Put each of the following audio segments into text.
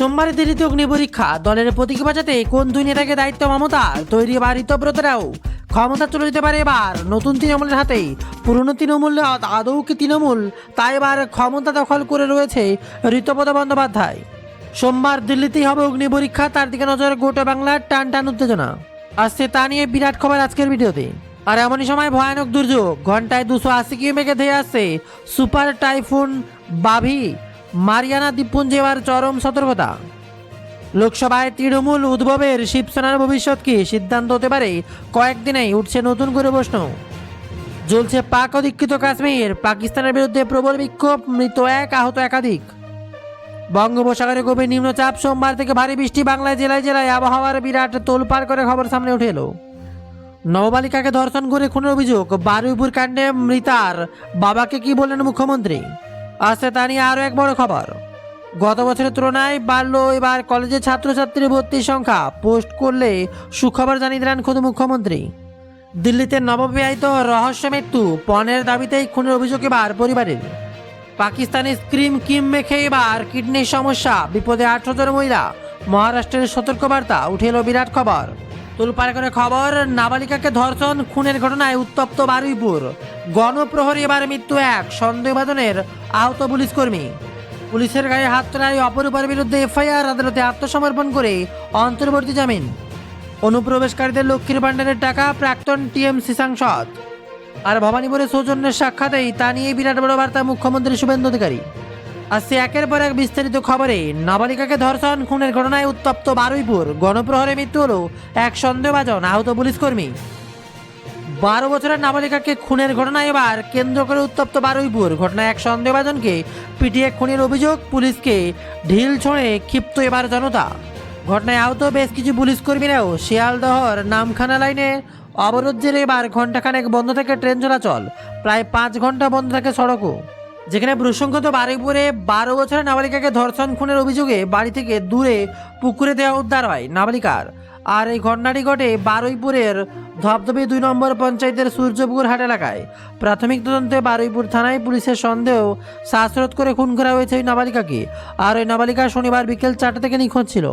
সোমবার দিল্লিতে অগ্নি পরীক্ষা, দলের প্রতীক বাঁচাতে কোন দুই নেতাকে দায়িত্ব মমতার, তৈরি বা ঋতব্রতরাও ক্ষমতা চলে যেতে পারে এবার নতুন তৃণমূলের হাতেই। পুরনো তৃণমূল আদৌ কি তৃণমূল, তাই এবার ক্ষমতা দখল করে রয়েছে ঋতব্রত বন্দ্যোপাধ্যায়। সোমবার দিল্লিতেই হবে অগ্নি পরীক্ষা, তার দিকে নজর গোটা বাংলার টান টান উত্তেজনা আসছে, তা নিয়ে বিরাট খবর আজকের ভিডিওতে। আর এমনই সময় ভয়ানক দুর্যোগ, ঘন্টায় 280 কিলোমিটার ধেয়ে আসছে সুপার টাইফুন বাভি। মারিয়ানা দ্বীপপুঞ্জে এবার চরম সতর্কতা। লোকসভায় তৃণমূল উদ্ভবের শিবসেনার ভবিষ্যৎ কি, সিদ্ধান্ত হতে পারে কয়েকদিনেই, উঠছে নতুন করে প্রশ্ন। জ্বলছে পাক অধিকৃত কাশ্মীর, পাকিস্তানের বিরুদ্ধে প্রবল বিক্ষোভ, মৃত এক, আহত একাধিক। বঙ্গোপসাগরে গভীর নিম্নচাপ, সোমবার থেকে ভারী বৃষ্টি, বাংলায় জেলায় জেলায় আবহাওয়ার বিরাট তোলপাড় করে খবর সামনে উঠে এলো। নববালিকাকে ধর্ষণ করে খুনের অভিযোগ, বারুইপুর কাণ্ডে মৃতার বাবাকে কি বললেন মুখ্যমন্ত্রী, আসছে তা নিয়ে আরও এক বড় খবর। গত বছরের তুলনায় বাড়লো এবার কলেজে ছাত্রছাত্রী ভর্তির সংখ্যা, পোস্ট করলে সুখবর জানিয়ে দিলেন খোদ মুখ্যমন্ত্রী। দিল্লিতে নববিবাহিত রহস্য মৃত্যু, পণের দাবিতেই খুনের অভিযোগ এবার পরিবারের। পাকিস্তানি স্ক্রিম কিম মেখে এবার কিডনির সমস্যা, বিপদে 18 জন মহিলা, মহারাষ্ট্রের সতর্কবার্তা, উঠে এলো বিরাট খবর। তোলপাড় করে খবর, নাবালিকাকে ধর্ষণ খুনের ঘটনায় উত্তপ্ত বারুইপুর, গণপ্রহরী এবার মৃত্যু এক, সন্দেহভাজনের আহত পুলিশ কর্মী। পুলিশের গায়ে হাত তোলায় অপরূপার বিরুদ্ধে এফআইআর, আদালতে আত্মসমর্পণ করে অন্তর্বর্তী জামিন। অনুপ্রবেশকারীদের লক্ষ্মীর ভাণ্ডারের টাকা, প্রাক্তন টিএমসি সাংসদ। আর ভবানীপুরে সৌজন্যের সাক্ষাতেই তা নিয়ে বিরাট বড় বার্তা মুখ্যমন্ত্রী শুভেন্দু অধিকারী। আসছে একের পর এক বিস্তারিত খবরে। নাবালিকাকে ধর্ষণ খুনের ঘটনায় উত্তপ্ত বারুইপুর, গণপ্রহরে মৃত্যু হলো এক সন্দেহভাজন, আহত পুলিশ কর্মী। 12 বছরের নাবালিকাকে খুনের ঘটনায় এবার কেন্দ্র করে উত্তপ্ত বারুইপুর, ঘটনায় এক সন্দেহভাজনকে পিটিয়ে খুনের অভিযোগ, পুলিশকে ঢিল ছুঁড়ে ক্ষিপ্ত এবার জনতা। ঘটনায় আহত বেশ কিছু পুলিশ কর্মীরাও। শিয়ালদহর নামখানা লাইনে অবরোধ জেরে এবার ঘণ্টাখানেক বন্ধ থাকে ট্রেন চলাচল, প্রায় 5 ঘন্টা বন্ধ থাকে সড়কও। যেখানে প্রসঙ্গত বারুইপুরে 12 বছরের নাবালিকাকে ধর্ষণ খুনের অভিযোগে বাড়ি থেকে দূরে পুকুরে দেওয়া উদ্ধার হয় নাবালিকার। আর এই ঘটনাটি ঘটে বারুইপুরের ধবধবে 2 নম্বর পঞ্চায়েতের সূর্যপুকুর হাট এলাকায়। প্রাথমিক তদন্তে বারুইপুর থানায় পুলিশের সন্দেহ শ্বাসরোধ করে খুন করা হয়েছে ওই নাবালিকাকে। আর ওই নাবালিকা শনিবার বিকেল 4টা থেকে নিখোঁজ ছিল।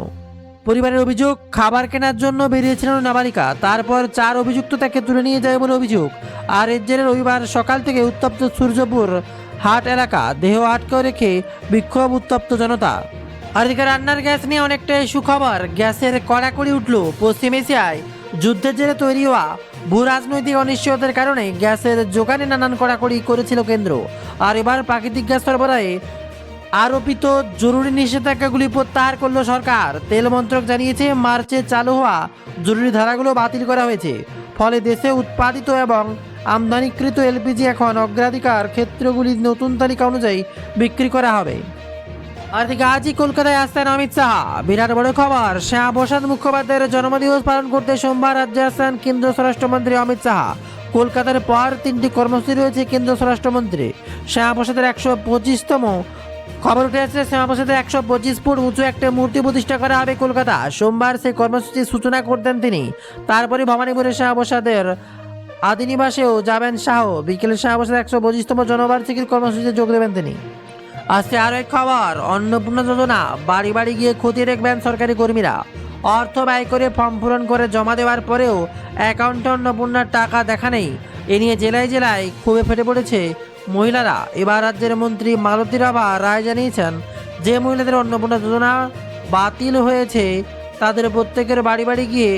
পরিবারের অভিযোগ, খাবার কেনার জন্য বেরিয়েছিলেন নাবালিকা, তারপর 4 অভিযুক্ত তাকে তুলে নিয়ে যায় বলে অভিযোগ। আর এর জেরে রবিবার সকাল থেকে উত্তপ্ত সূর্যপুর হাট এলাকা, দেহ আটকে রেখে বিক্ষোভ, উত্তপ্ত জনতা। আর এদিকে রান্নার গ্যাস নিয়ে অনেকটাই সুখবর, গ্যাসের কড়াকড়ি উঠল। পশ্চিম এশিয়ায় যুদ্ধের জেরে তৈরি হওয়া ভূ রাজনৈতিক অনিশ্চয়তার কারণে গ্যাসের যোগানে নানান কড়াকড়ি করেছিল কেন্দ্র। আর এবার প্রাকৃতিক গ্যাস সরবরাহে আরোপিত জরুরি নিষেধাজ্ঞাগুলি প্রত্যাহার করল সরকার। তেল মন্ত্রক জানিয়েছে, মার্চে চালু হওয়া জরুরি ধারাগুলো বাতিল করা হয়েছে। ফলে দেশে উৎপাদিত এবং আমদানিকৃত এলপিজি এখন অগ্রাধিকার ক্ষেত্রগুলির নতুন তালিকা অনুযায়ী বিক্রি করা হবে। আর এদিকে আজই কলকাতায় আসছেন অমিত শাহ, বিরাট বড় খবর। শ্যামাপ্রসাদ মুখোপাধ্যায়ের জন্মদিবস পালন করতে সোমবার রাজ্যে আসছেন কেন্দ্রীয় স্বরাষ্ট্রমন্ত্রী অমিত শাহ। কলকাতার পর 3টি কর্মসূচি রয়েছে কেন্দ্রীয় স্বরাষ্ট্রমন্ত্রী। শ্যামাপ্রসাদের 125তম খবর উঠে আসছে, শ্যামাপ্রসাদের 125 ফুট উঁচু একটা মূর্তি প্রতিষ্ঠা করা হবে কলকাতা। সোমবার সেই কর্মসূচির সূচনা করতেন তিনি। তারপরে ভবানীপুরে শ্যামাপ্রসাদের আদিনিবাসেও যাবেন শাহ। বিকেলে শ্যামাপ্রসাদের 125তম জন্মবার্ষিকীর কর্মসূচিতে যোগ দেবেন তিনি। আজকে আরও এক খবর, অন্নপূর্ণা যোজনা, বাড়ি বাড়ি গিয়ে খতিয়ে দেখবেন সরকারি কর্মীরা। অর্থ ব্যয় করে ফর্ম পূরণ করে জমা দেওয়ার পরেও অ্যাকাউন্টে অন্নপূর্ণার টাকা দেখা নেই, এ নিয়ে জেলায় জেলায় ক্ষোভে ফেটে পড়েছে মহিলারা। এবার রাজ্যের মন্ত্রী মালতী রাভা রায় জানিয়েছেন, যে মহিলাদের অন্নপূর্ণা যোজনা বাতিল হয়েছে তাদের প্রত্যেকের বাড়ি বাড়ি গিয়ে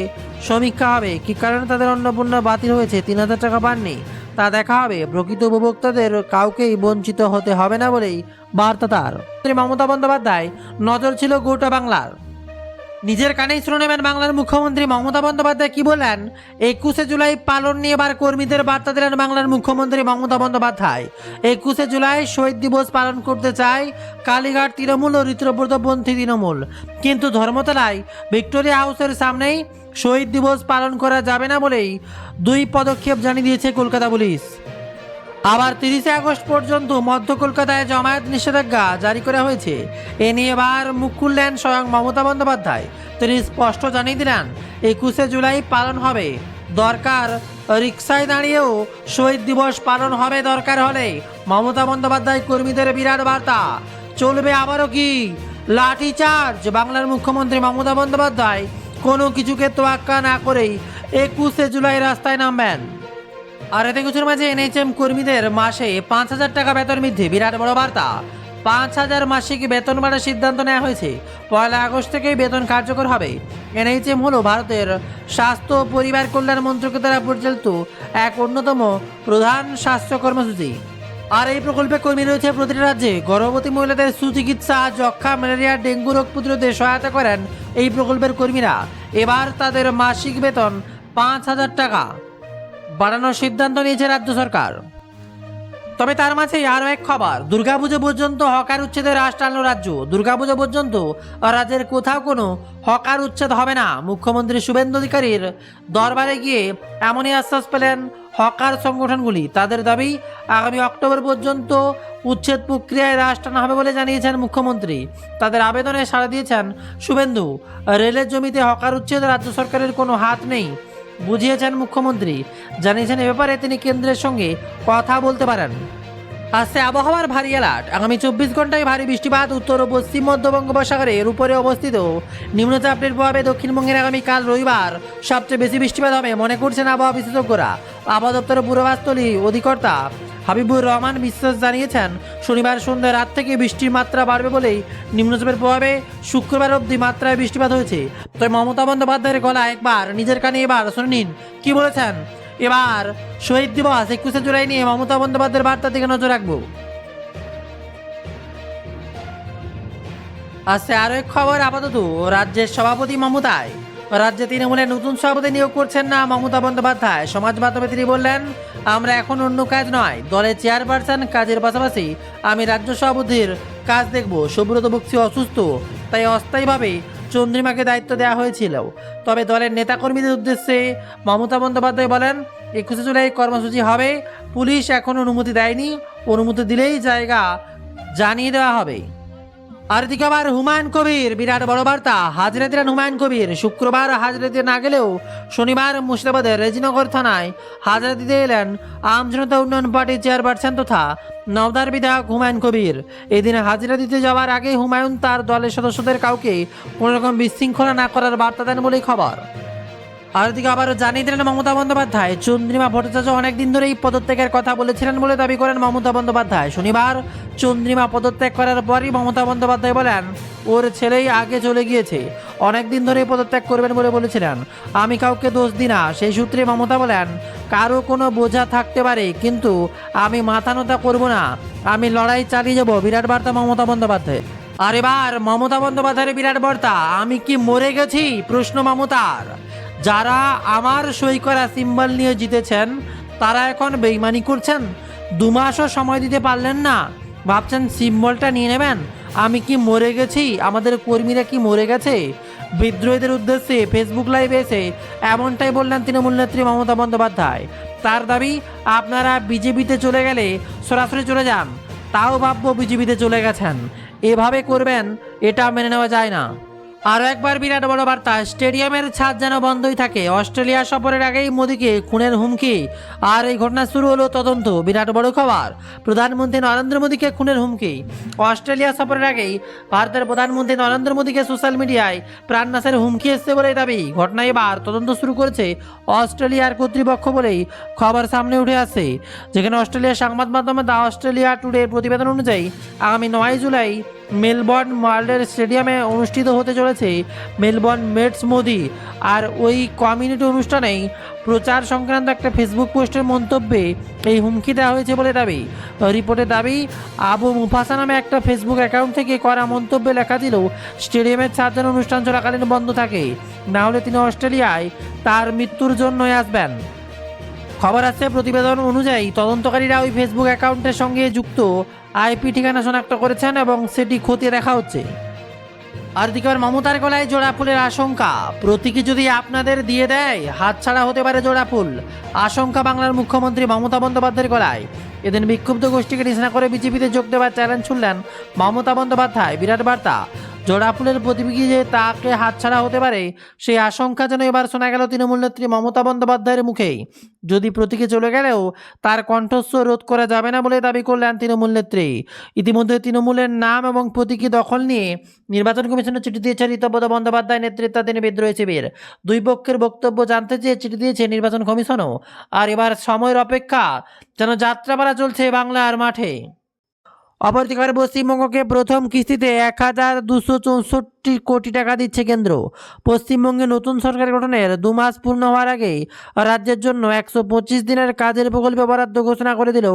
সমীক্ষা হবে, কী কারণে তাদের অন্নপূর্ণা বাতিল হয়েছে, 3000 টাকা পাননি তা দেখা হবে। প্রকৃত উপভোক্তাদের কাউকেই বঞ্চিত হতে হবে না বলেই বার্তা তার। মমতা বন্দ্যোপাধ্যায় নজর ছিল গোটা বাংলার। নিজের কানেই শুনে নেবেন বাংলার মুখ্যমন্ত্রী মমতা বন্দ্যোপাধ্যায় কি বললেন। 21শে জুলাই পালন নিয়ে এবার কর্মীদের বার্তা দিলেন বাংলার মুখ্যমন্ত্রী মমতা বন্দ্যোপাধ্যায়। 21শে জুলাই শহীদ দিবস পালন করতে চায় কালীঘাট তৃণমূল ও ঋতব্রতপন্থী তৃণমূল, কিন্তু ধর্মতলায় ভিক্টোরিয়া হাউসের সামনেই শহীদ দিবস পালন করা যাবে না বলেই 2 পদক্ষেপ জানিয়ে দিয়েছে কলকাতা পুলিশ। আবার 30শে আগস্ট পর্যন্ত মধ্য কলকাতায় জমায়েত নিষেধাজ্ঞা জারি করা হয়েছে। এ নিয়ে এবার মুখ খুললেন স্বয়ং মমতা বন্দ্যোপাধ্যায়। তিনি স্পষ্ট জানিয়ে দিলেন, 21শে জুলাই পালন হবে, দরকার রিকশায় দাঁড়িয়েও শহীদ দিবস পালন হবে দরকার হলে। মমতা বন্দ্যোপাধ্যায় কর্মীদের বিরাট বার্তা, চলবে আবারও কি লাঠিচার্জ। বাংলার মুখ্যমন্ত্রী মমতা বন্দ্যোপাধ্যায় কোনো কিছুকে তোয়াক্কা না করেই 21শে জুলাই রাস্তায় নামবেন। আর এতে কিছুর মাঝে এনএইচএম কর্মীদের মাসে 5,000 টাকা বেতন বৃদ্ধি, বিরাট বড় বার্তা। 5,000 মাসিক বেতন বাড়ার সিদ্ধান্ত নেওয়া হয়েছে। 1 আগস্ট থেকেই বেতন কার্যকর হবে। এনএইচএম হলো ভারতের স্বাস্থ্য ও পরিবার কল্যাণ মন্ত্রকের দ্বারা পরিচালিত এক অন্যতম প্রধান স্বাস্থ্য কর্মসূচি। আর এই প্রকল্পে কর্মী রয়েছে প্রতিটি রাজ্যে। গর্ভবতী মহিলাদের সুচিকিৎসা, যক্ষা, ম্যালেরিয়া, ডেঙ্গু রোগ প্রতিরোধে সহায়তা করেন এই প্রকল্পের কর্মীরা। এবার তাদের মাসিক বেতন 5,000 টাকা বাড়ানোর সিদ্ধান্ত নিয়েছে রাজ্য সরকার। তবে তার মাঝেই আরও এক খবর, দুর্গাপুজো পর্যন্ত হকার উচ্ছেদের রাশ টানল রাজ্য। দুর্গাপুজো পর্যন্ত রাজ্যের কোথাও কোনো হকার উচ্ছেদ হবে না। মুখ্যমন্ত্রী শুভেন্দু অধিকারীর দরবারে গিয়ে এমনই আশ্বাস পেলেন হকার সংগঠনগুলি। তাদের দাবি, আগামী অক্টোবর পর্যন্ত উচ্ছেদ প্রক্রিয়ায় রাশ টানা হবে বলে জানিয়েছেন মুখ্যমন্ত্রী। তাদের আবেদনে সাড়া দিয়েছেন শুভেন্দু। রেলের জমিতে হকার উচ্ছেদে রাজ্য সরকারের কোনো হাত নেই বুঝিয়েছেন মুখ্যমন্ত্রী। জানিয়েছেন এ ব্যাপারে তিনি কেন্দ্রের সঙ্গে কথা বলতে পারেন। আসছে আবহাওয়ার ভারী অ্যালার্ট। আগামী 24 ঘন্টায় ভারী বৃষ্টিপাত। উত্তর ও পশ্চিম মধ্য বঙ্গোপসাগরের উপরে অবস্থিত নিম্নচাপের প্রভাবে দক্ষিণবঙ্গের আগামীকাল রবিবার সবচেয়ে বেশি বৃষ্টিপাত হবে মনে করছেন আবহাওয়া বিশেষজ্ঞরা। আবহাওয়া দপ্তরের পূর্বাভাসস্থলী অধিকর্তা হাবিবুর রহমান বিশ্বাস জানিয়েছেন, শনিবার সন্ধ্যা রাত থেকে বৃষ্টির মাত্রা বাড়বে বলেই নিম্নচাপের প্রভাবে শুক্রবার অবধি মাত্রায় বৃষ্টিপাত হয়েছে। তবে মমতা বন্দ্যোপাধ্যায়ের গলা একবার নিজের কানে এবার শুনে নিন কি বলেছেন। এবার শহীদ দিবস 21শে জুলাই নিয়ে মমতা বন্দ্যোপাধ্যায়ের বার্তার দিকে নজর রাখবো। আসছে আরও এক খবর। আপাতত রাজ্যের সভাপতি মমতায় রাজ্যে তৃণমূলের নতুন সভাপতি নিয়োগ করছেন না মমতা বন্দ্যোপাধ্যায়। সমাজ মাধ্যমে তিনি বললেন, আমরা এখন অন্য কাজ নয়, দলের চেয়ারপারসন কাজের পাশাপাশি আমি রাজ্য সভাপতির কাজ দেখব। সুব্রত বক্সি অসুস্থ, তাই অস্থায়ীভাবে চন্দ্রিমাকে দায়িত্ব দেওয়া হয়েছিল। তবে দলের নেতাকর্মীদের উদ্দেশ্যে মমতা বন্দ্যোপাধ্যায় বলেন, 21শে জুলাই কর্মসূচি হবে। পুলিশ এখন অনুমতি দেয়নি, অনুমতি দিলেই জায়গা জানিয়ে দেওয়া হবে। আর এদিকে আবার হুমায়ুন কবির, বিরাট বড় বার্তা। হাজিরা দিলেন হুমায়ুন কবির। শুক্রবার হাজিরা দিতে না গেলেও শনিবার মুর্শিদাবাদের রেজিনগর থানায় হাজিরা দিতে এলেন আম জনতা উন্নয়ন পার্টির চেয়ারপারসন তথা নওদার বিধায়ক হুমায়ুন কবির। এদিন হাজিরা দিতে যাওয়ার আগে হুমায়ুন তার দলের সদস্যদের কাউকে কোনোরকম বিশৃঙ্খলা না করার বার্তা দেন বলেই খবর। আর এদিকে আবারও জানিয়ে দিলেন মমতা বন্দ্যোপাধ্যায়, চন্দ্রিমা ভট্টাচার্য অনেকদিন ধরেই পদত্যাগের কথা বলেছিলেন বলে দাবি করেন মমতা বন্দ্যোপাধ্যায়। শনিবার চন্দ্রিমা পদত্যাগ করার পরই মমতা বন্দ্যোপাধ্যায় বলেন, ওর ছেলেই আগে চলে গিয়েছে, অনেকদিন ধরেই পদত্যাগ করবেন বলে বলেছিলেন। আমি কাউকে দোষ দিই না। সেই সূত্রে মমতা বলেন, কারো কোনো বোঝা থাকতে পারে, কিন্তু আমি মাথা নত করব না, আমি লড়াই চালিয়ে যাব। বিরাট বার্তা মমতা বন্দ্যোপাধ্যায়। আর এবার মমতা বন্দ্যোপাধ্যায়ের বিরাট বার্তা, আমি কি মরে গেছি? প্রশ্ন মমতার। যারা আমার সই করা সিম্বল নিয়ে জিতেছেন তারা এখন বেইমানি করছেন। 2 মাসও সময় দিতে পারলেন না, ভাবছেন সিম্বলটা নিয়ে নেবেন। আমি কি মরে গেছি? আমাদের কর্মীরা কি মরে গেছে? বিদ্রোহীদের উদ্দেশ্যে ফেসবুক লাইভে এসে এমনটাই বললেন তৃণমূল নেত্রী মমতা বন্দ্যোপাধ্যায়। তার দাবি, আপনারা বিজেপিতে চলে গেলে সরাসরি চলে যান, তাও ভাববো বিজেপিতে চলে গেছেন। এভাবে করবেন, এটা মেনে নেওয়া যায় না। আরও একবার বিরাট বড় বার্তা, স্টেডিয়ামের ছাদ যেন বন্ধই থাকে। অস্ট্রেলিয়া সফরের আগেই মোদীকে খুনের হুমকি, আর এই ঘটনা শুরু হলো তদন্ত। বিরাট বড় খবর, প্রধানমন্ত্রী নরেন্দ্র মোদীকে খুনের হুমকি। অস্ট্রেলিয়া সফরের আগেই ভারতের প্রধানমন্ত্রী নরেন্দ্র মোদীকে সোশ্যাল মিডিয়ায় প্রাণনাশের হুমকি এসছে বলেই দাবি। ঘটনা এবার তদন্ত শুরু করেছে অস্ট্রেলিয়ার কর্তৃপক্ষ বলেই খবর সামনে উঠে আসছে। যেখানে অস্ট্রেলিয়ার সংবাদ মাধ্যমে দ্য অস্ট্রেলিয়া টুডে প্রতিবেদন অনুযায়ী আগামী 9 জুলাই মেলবোর্ন ওয়ার্ল্ডের স্টেডিয়ামে অনুষ্ঠিত হতে চলেছে মেলবোর্ন মেটস মোদি। আর ওই কমিউনিটি অনুষ্ঠানেই প্রচার সংক্রান্ত একটা ফেসবুক পোস্টের মন্তব্যে এই হুমকি দেওয়া হয়েছে বলে দাবি। রিপোর্টের দাবি, আবু মুফাসা নামে একটা ফেসবুক অ্যাকাউন্ট থেকে করা মন্তব্যে লেখা ছিল স্টেডিয়ামের ছাদ যেন অনুষ্ঠান চলাকালীন বন্ধ থাকে, না হলে তিনি অস্ট্রেলিয়ায় তার মৃত্যুর জন্যই আসবেন। খবর আসছে, প্রতিবেদন অনুযায়ী তদন্তকারীরা ওই ফেসবুক অ্যাকাউন্টের সঙ্গে যুক্ত আইপি ঠিকানা শনাক্ত করেছেন এবং সেটি খতিয়ে দেখা হচ্ছে। আর দিকে মমতার গলায় জোড়া ফুলের আশঙ্কা, প্রতীকী যদি আপনাদের দিয়ে দেয় হাতছাড়া হতে পারে জোড়া ফুল, আশঙ্কা বাংলার মুখ্যমন্ত্রী মমতা বন্দ্যোপাধ্যায়ের গলায়। এদিন বিক্ষুব্ধ গোষ্ঠীকে নিশানা করে বিজেপিতে যোগ দেওয়ার চ্যালেঞ্জ ছুড়লেন মমতা বন্দ্যোপাধ্যায়। বিরাট বার্তা, জোড়া ফুলের প্রতিযোগী যে তাকে হাতছাড়া হতে পারে সেই আশঙ্কা যেন এবার শোনা গেল তৃণমূল নেত্রী মমতা বন্দ্যোপাধ্যায়ের মুখেই। যদি প্রতীকে চলে গেলেও তার কণ্ঠস্বর রোধ করা যাবে না বলে দাবি করলেন তৃণমূল নেত্রী। ইতিমধ্যে তৃণমূলের নাম এবং প্রতীকী দখল নিয়ে নির্বাচন কমিশনে চিঠি দিয়েছে ঋতব্রত বন্দ্যোপাধ্যায় নেতৃত্বাধীন বিদ্রোহী শিবির। দুই পক্ষের বক্তব্য জানতে চেয়ে চিঠি দিয়েছে নির্বাচন কমিশনও। আর এবার সময়ের অপেক্ষা, যেন যাত্রাপালা চলছে বাংলার মাঠে। অপরদিকে পশ্চিমবঙ্গকে প্রথম কিস্তিতে 1,264 কোটি টাকা দিচ্ছে কেন্দ্র। পশ্চিমবঙ্গে নতুন সরকার গঠনের 2 মাস পূর্ণ হওয়ার আগেই রাজ্যের জন্য 125 দিনের কাজের প্রকল্পে বরাদ্দ ঘোষণা করে দিল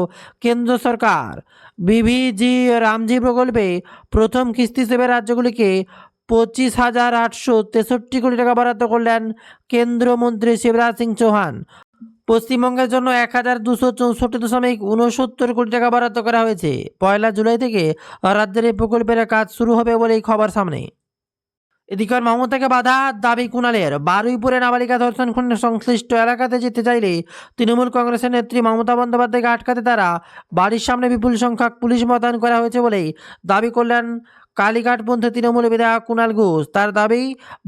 কেন্দ্র সরকার। বিভিজি রামজি প্রকল্পে প্রথম কিস্তি হিসেবে রাজ্যগুলিকে 25,863 কোটি টাকা বরাদ্দ করলেন কেন্দ্রমন্ত্রী শিবরাজ সিং চৌহান। পশ্চিমবঙ্গের জন্য 1,264.69 কোটি টাকা বরাদ্দ করা হয়েছে। 1 জুলাই থেকে রাজ্যের এই প্রকল্পের কাজ শুরু হবে বলেই খবর সামনে। এদিকে মমতাকে বাধা দাবি কুণালের। বারুইপুরে নাবালিকা ধর্ষণ খুনের সংশ্লিষ্ট এলাকাতে যেতে চাইলে তৃণমূল কংগ্রেসের নেত্রী মমতা বন্দ্যোপাধ্যায়কে আটকাতে তারা বাড়ির সামনে বিপুল সংখ্যক পুলিশ মোতায়েন করা হয়েছে বলেই দাবি করলেন কালীঘাটপন্থী তৃণমূল বিধায়ক কুণাল ঘোষ। তার দাবি,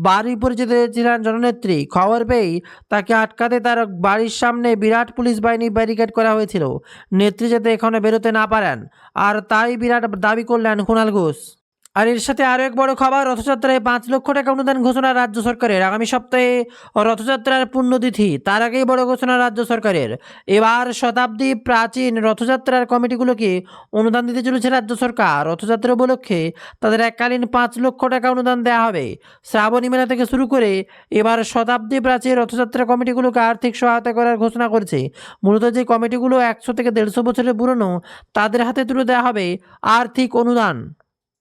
বারুইপুরে যেতে ছিলেন জননেত্রী, খবর পেয়েই তাকে আটকাতে তার বাড়ির সামনে বিরাট পুলিশ বাহিনী ব্যারিকেড করা হয়েছিল, নেত্রী যাতে এখনো বেরোতে না পারেন। আর তাই বিরাট দাবি করলেন কুণাল ঘোষ। আর এর সাথে আরও এক বড় খবর, রথযাত্রায় 5 লক্ষ টাকা অনুদান ঘোষণা রাজ্য সরকারের। আগামী সপ্তাহে রথযাত্রার পুণ্যতিথি, তার আগেই বড় ঘোষণা রাজ্য সরকারের। এবার শতাব্দী প্রাচীন রথযাত্রার কমিটিগুলোকে অনুদান দিতে চলেছে রাজ্য সরকার। রথযাত্রা উপলক্ষে তাদের এককালীন 5 লক্ষ টাকা অনুদান দেওয়া হবে। শ্রাবণী মেলা থেকে শুরু করে এবার শতাব্দী প্রাচীন রথযাত্রা কমিটিগুলোকে আর্থিক সহায়তা করার ঘোষণা করেছে। মূলত যে কমিটিগুলো 100 থেকে 150 বছরের পুরনো, তাদের হাতে তুলে দেওয়া হবে আর্থিক অনুদান।